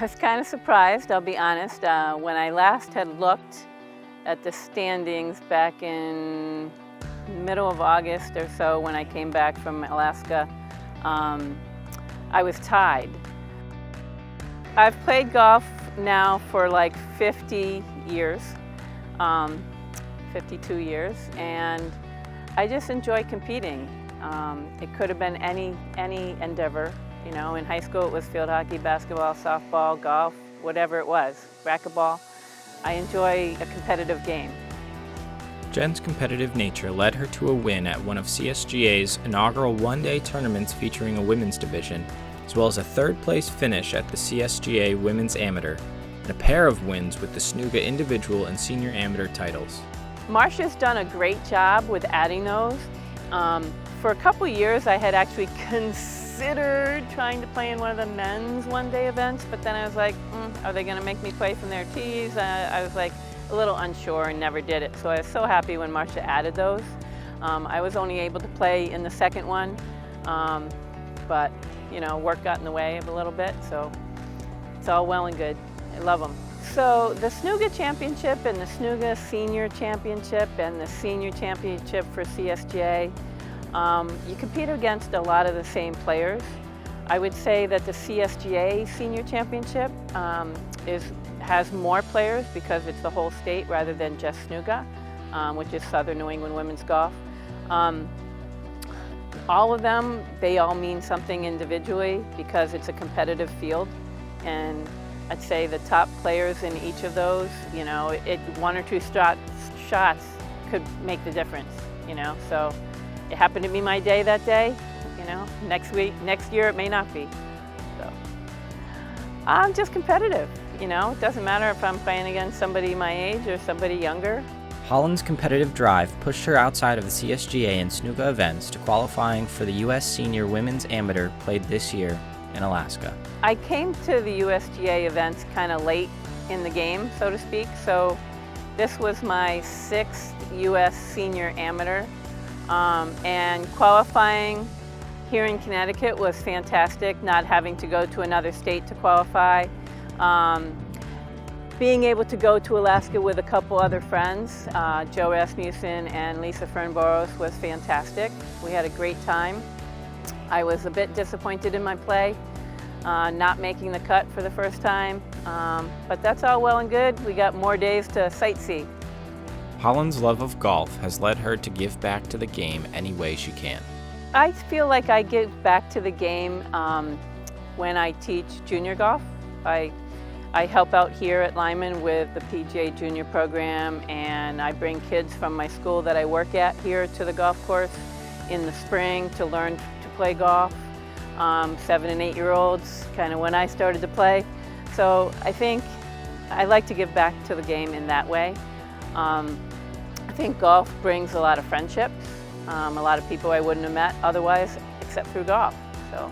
was kind of surprised, I'll be honest. When I last had looked at the standings back in middle of August or so when I came back from Alaska, I was tied. I've played golf now for like 50 years, 52 years, and I just enjoy competing. It could have been any endeavor. You know, in high school it was field hockey, basketball, softball, golf, whatever it was, racquetball. I enjoy a competitive game. Jen's competitive nature led her to a win at one of CSGA's inaugural one-day tournaments featuring a women's division, as well as a third-place finish at the CSGA Women's Amateur, and a pair of wins with the Snuga Individual and Senior Amateur titles. Marcia's done a great job with adding those. For a couple years I had actually considered trying to play in one of the men's one-day events, but then I was like, are they going to make me play from their tees? I was like a little unsure and never did it. So I was so happy when Marcia added those. I was only able to play in the second one, but you know, work got in the way of a little bit, so it's all well and good. I love them. So the Snuga Championship and the Snuga Senior Championship and the Senior Championship for CSGA, you compete against a lot of the same players. I would say that the CSGA Senior Championship has more players because it's the whole state rather than just Snuga, which is Southern New England Women's Golf. All of them, they all mean something individually because it's a competitive field, and I'd say the top players in each of those, you know, one or two shots could make the difference, you know. So it happened to be my day that day, you know. Next year it may not be. So I'm just competitive, you know. It doesn't matter if I'm playing against somebody my age or somebody younger. Holland's competitive drive pushed her outside of the CSGA and Snuga events to qualifying for the U.S. Senior Women's Amateur played this year in Alaska. I came to the USGA events kind of late in the game, so to speak, so this was my 6th U.S. Senior Amateur, and qualifying here in Connecticut was fantastic, not having to go to another state to qualify. Being able to go to Alaska with a couple other friends, Joe Rasmussen and Lisa Fernboros, was fantastic. We had a great time. I was a bit disappointed in my play, not making the cut for the first time, but that's all well and good. We got more days to sightsee. Holland's love of golf has led her to give back to the game any way she can. I feel like I give back to the game when I teach junior golf. I help out here at Lyman with the PGA Junior program, and I bring kids from my school that I work at here to the golf course in the spring to learn to play golf. 7 and 8-year-olds, kind of when I started to play. So I think I like to give back to the game in that way. I think golf brings a lot of friendships, a lot of people I wouldn't have met otherwise except through golf. So.